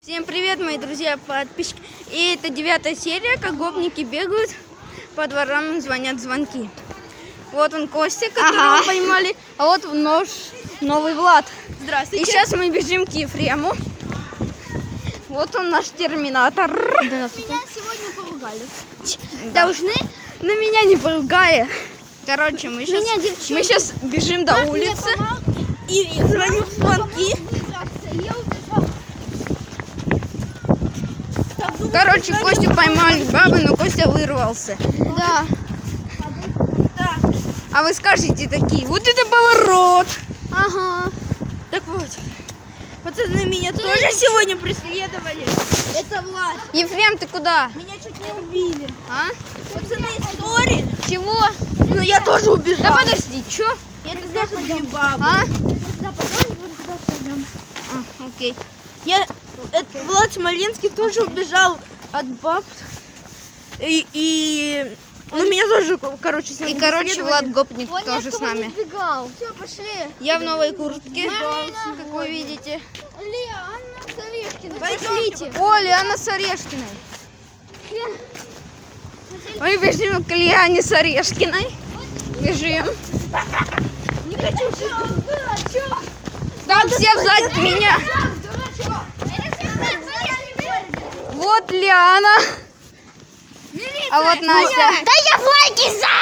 Всем привет, мои друзья, подписчики. И это 9-я серия, как гопники бегают по дворам, звонят звонки. Вот он Костя, которого поймали, а вот нож новый Влад. Здравствуйте. И сейчас мы бежим к Ефрему. Вот он наш терминатор. Здравствуйте. Меня сегодня поругали. Должны на меня не поругали. Короче, мы сейчас бежим до улицы и звоню в звонки. Короче, Костю поймали бабы, но Костя вырвался. Да. А вы скажете такие, вот это поворот. Ага. Так вот. Пацаны, меня тоже сегодня преследовали. Это Влад. Ефрем, ты куда? Меня чуть не убили. А? Пацаны, сори. Чего? Ну я тоже убежал. Да подожди, что? Я туда пойдем. А? Да, потом туда пойдем. Окей. Влад Смоленский тоже убежал от баб. И меня тоже, короче, И, сегодня короче, преследовали. Влад Гопник тоже с нами. Все, пошли. Я в новой куртке, как вы видите. Анна Сорешкина. Пошлите. О, Лиана с Орешкиной. Мы бежим к Лиане с Орешкиной. Бежим. Не хочу, что? Там все сзади меня. Вот Лиана. А вот Настя. Да я в лайке за!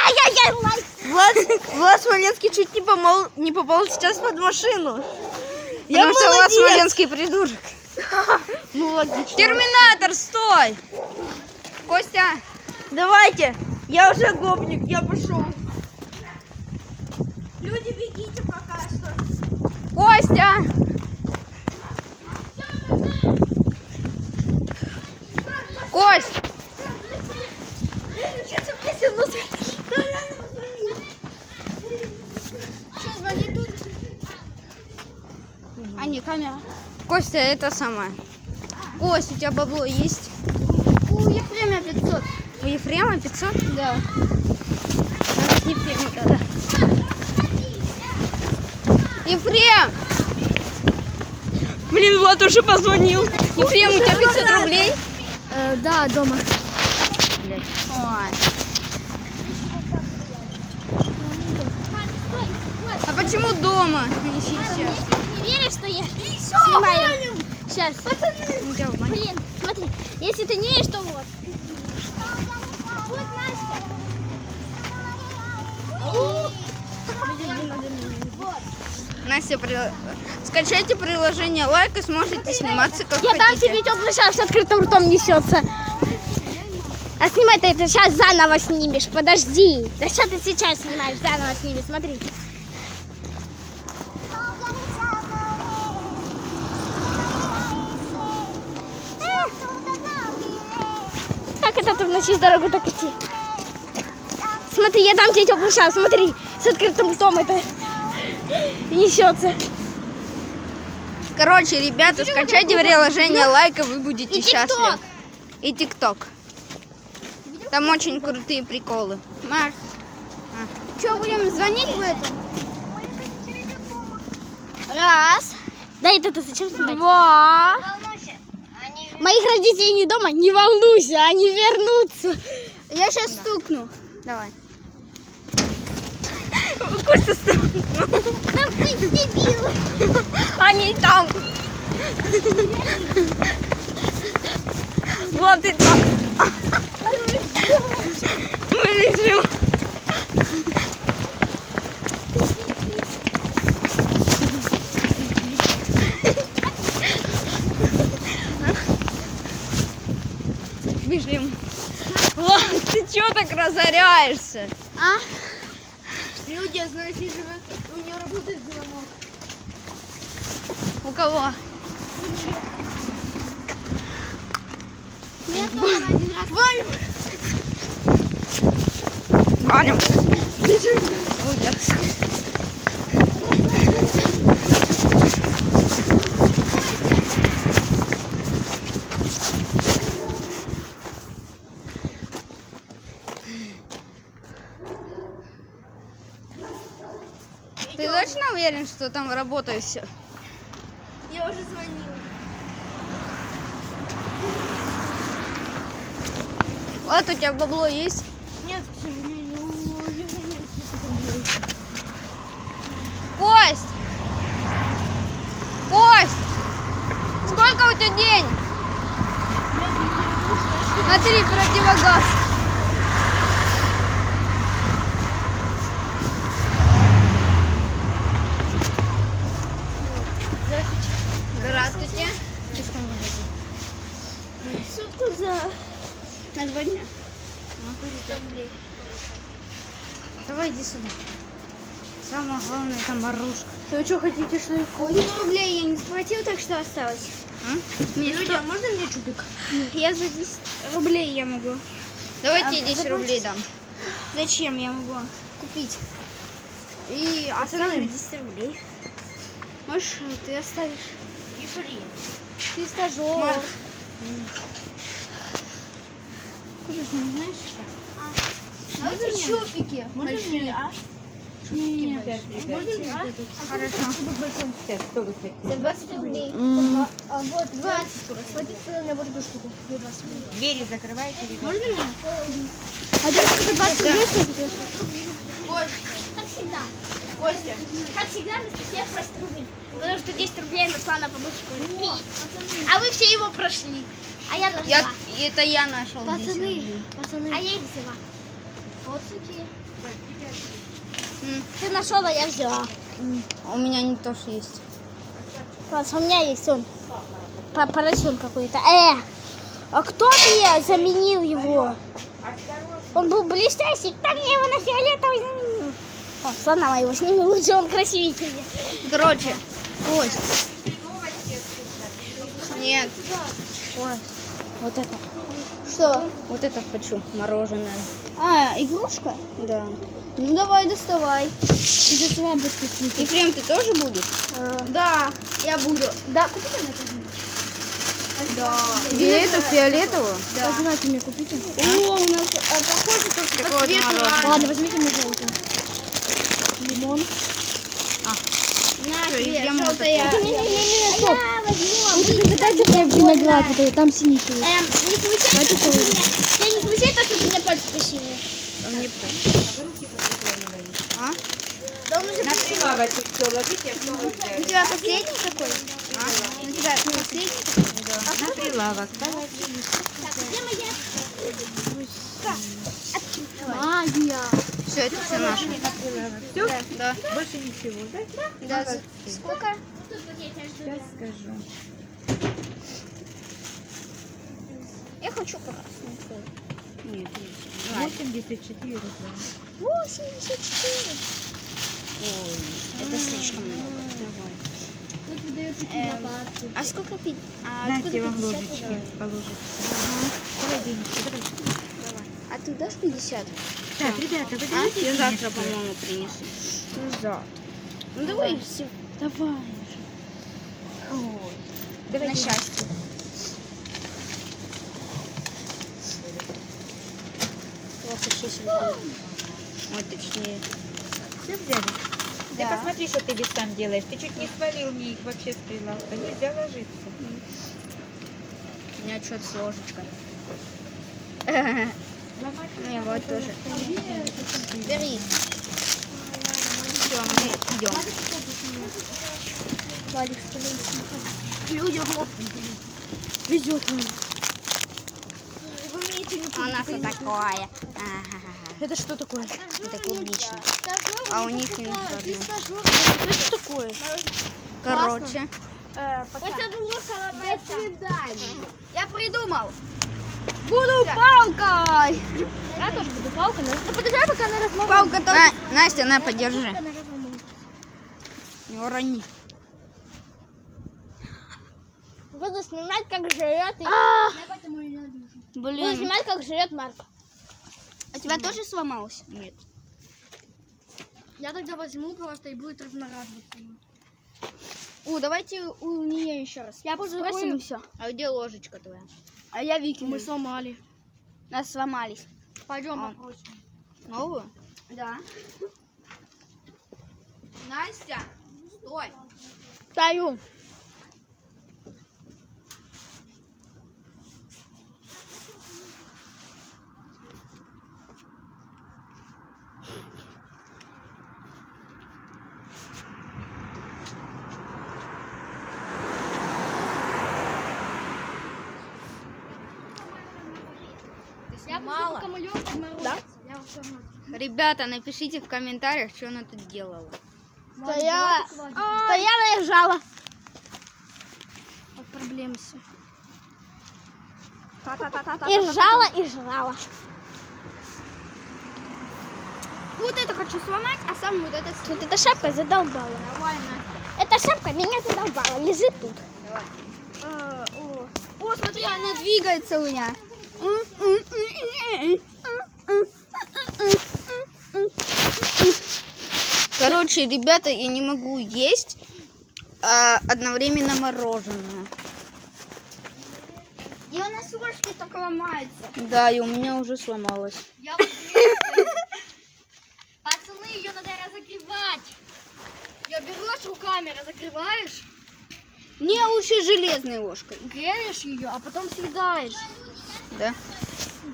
Влад Смоленский чуть не попал сейчас под машину. Потому что Влад Смоленский придурок. Ну логично. Терминатор, стой! Костя. Давайте. Я уже гопник, я пошел. Люди, бегите пока что. Костя. Кость. А не камера. Костя, это самое. Кость, у тебя бабло есть? У Ефрема 500. У Ефрема 500? Да. Надо к Ефрему тогда. Ефрем! Блин, Влад уже позвонил. Ефрем, у тебя 500 рублей? Да, дома. Ой. А почему дома? Не сейчас. Не веришь, что я снимаю? Сейчас. Блин, смотри, если ты не веришь, то вот. Вот Настя. Настя, скачайте приложение лайк и сможете сниматься как Я хотите. дам тебе теплый шар с открытым ртом несется. А снимай-то это сейчас заново снимешь. Подожди. Да что ты сейчас снимаешь? Заново сними, смотри. Как это ты в дорогу так идти? Смотри, я дам тебе теплый шар, смотри. С открытым ртом это несется. Короче, ребята, скачайте приложение лайк, и вы будете И счастливы. И ТикТок. Там очень крутые приколы. Маш, что, будем звонить в это? Раз. Да, это ты зачем снимать? Два. Моих родителей не дома, не волнуйся, они вернутся. Я сейчас стукну. Давай. Костя стукнул. Да ты дебил. Они там. Вот и там. Мы лежим. Бежим. Влад, ты чё так разоряешься? А? Люди, знаете, живут, у нее работает звонок. У кого? Я тоже один раз. Ваню! Ваню. Ужас. Ты точно уверен, что там работает все? Я уже звонила. Вот у тебя бабло есть? Нет, к сожалению. Кость! Кость! Сколько у тебя денег? Смотри, противогаз. Здравствуйте. Сутку за... На 2 дня. Давай иди сюда. Самое главное это морожка. Вы что, хотите, что ли? 100 рублей я не схватил, так что осталось. Люди, а можно мне чубик? я за 10 рублей я могу. Давайте 10 рублей дам. Зачем я могу купить? И Оставим 10 рублей. можешь ты оставишь. Не блин. Ты стажер. Маш. Купишь, не знаешь? А это чупики. Можно мне, а? Нет. Можно мне? Хорошо. За 20 рублей. А вот 20. Схватите на вот эту штуку. 20 рублей. Двери закрывайте. Можно мне? А ты за 20 рублей что как всегда. Костя. Как всегда, на всех 20 рублей. Потому что 10 рублей нашла на подушку. А вы все его прошли. А я нашла. Это я нашел. 10 Пацаны, рублей. а я их взяла. Вот такие. М, Ты нашел, а я взяла. У меня не тоже есть. Класс, у меня есть он. Поросен какой-то. А кто мне заменил его? Он был блестящий, так я его на фиолетовый заменил. О, слона моего сними лучше, он красивее. Короче, Кость. Нет. Ой, вот это. Что? Вот это хочу. Мороженое. А, игрушка? Да. Ну давай, доставай. Это сама подписывайся. Ефрем, ты тоже будешь? Да, я буду. Да, купи мне это. Да. Тебе это фиолетовую? Да. Пожелайте мне купите. О, у нас похоже только Такое по вот цвету. мороженое. Ладно, возьмите мне желтый. Лимон. Всё, Ефрем вот такой. Не-не-не, стоп. Вы дайте мне виноград, вот этот, там синий. Не случайно, что у меня... Я не случайно, что у меня пальцы красивые. Он не А? Да он уже На прилавочек все ложите, что вы У взяли. тебя последний такой? У тебя последний? На прилавок. Где моя? Магия. Все, это все наше. Все? Да. Больше ничего, да? Да. Сколько? Сейчас скажу. Я хочу красный. Нет, 84 рубля. 84. ой, это слишком много. А сколько пить? Знаете, вам ложечки положите. Холодильничек, давайте. А ты дашь 50? Так, ребята, вы А? даете Я завтра, денежки? по-моему, принесу. Ну давай все. Давай. Ой. Давайте. На счастье. Ой, точнее. Все взяли? Да. Ты посмотри, что ты без сам делаешь. Ты чуть не свалил мне их вообще с прилавка. Нельзя ложиться. У меня что-то с ложечкой. Не, вот тоже. Бери. Все, мы идем. Валик, люди везет нам. Вы умеете не А у нас вот такое. Ага. Это что такое? Это клубничное. А у них не Это что такое? Короче. Я придумал. Буду палкой. Я тоже буду палкой. Ну подожди, пока она размовляет. Палка тоже. Настя, на, подержи. Не урони. Буду снимать, как жрет. Буду Блин. снимать, как жрет Марк. А тебя тоже сломалось? Нет. Я тогда возьму просто и будет разнорадоваться. Давайте у нее еще раз. Я буду Спросим, и все. А где ложечка твоя? А я Вики. Мы сломали. Нас сломались. Пойдем А. попросим. Новую? Да. Настя, стой. Стою. Мало. Да? Ребята, напишите в комментариях, что она тут делала. Стояла и ржала. Вот проблемы все. И ржала, и жрала. Вот это хочу сломать, а сам вот это... Вот эта шапка задолбала. Нормально. Эта шапка меня задолбала. Лежит тут. О, смотри, она двигается у меня. Короче, ребята, я не могу есть одновременно мороженое. И у нас ложки только ломаются. Да, и у меня уже сломалось. Пацаны, ее надо разогревать. Ее берешь руками, разогреваешь, Не, лучше железной ложкой. греешь ее, а потом съедаешь. Да.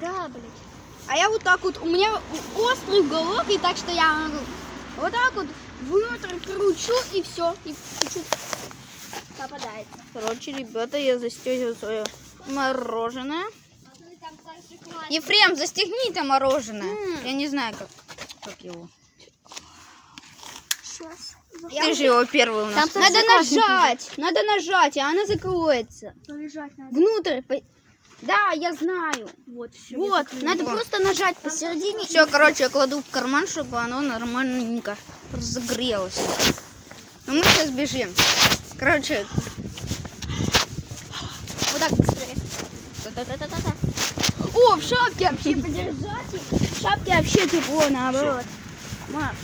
Да, блядь. А я вот так вот, у меня острый уголок, и так что я могу вот так вот внутрь кручу, и все, и чуть-чуть Попадается. Короче, ребята, я застегиваю свое мороженое. Ефрем, застегни это мороженое. Я не знаю, как его. Сейчас. Ты же его первый у нас. Там Надо нажать, и она закроется. Полежать надо. Внутрь. Да, я знаю. Вот, все. Вот, надо просто нажать посередине. Все, короче, я кладу в карман, чтобы оно нормальненько разогрелось. Но мы сейчас бежим. Короче, Вот так быстрее. та-та-та-та-та. О, в шапке вообще подержать. В шапке вообще тепло, наоборот. Ма.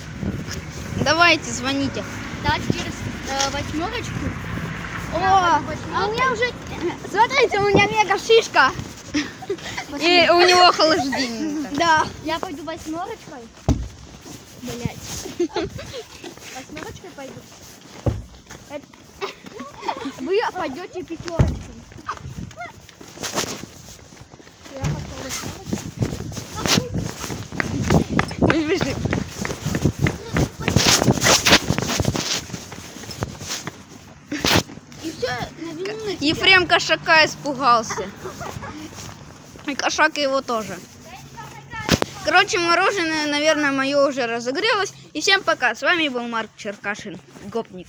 Давайте, звоните. Дать через восьмерочку. О, а у меня уже... Смотрите, у меня мега шишка. И у него холодильник. Да. Я пойду восьмерочкой. Блять. Восьмерочкой пойду. Вы пойдете пятерочкой. Я пошла восьмерочкой. Бежим. И все, на вину. Ефрем кошака испугался. И кошак его тоже. Короче, мороженое, наверное, мое уже разогрелось. И всем пока. С вами был Марк Черкашин, гопник.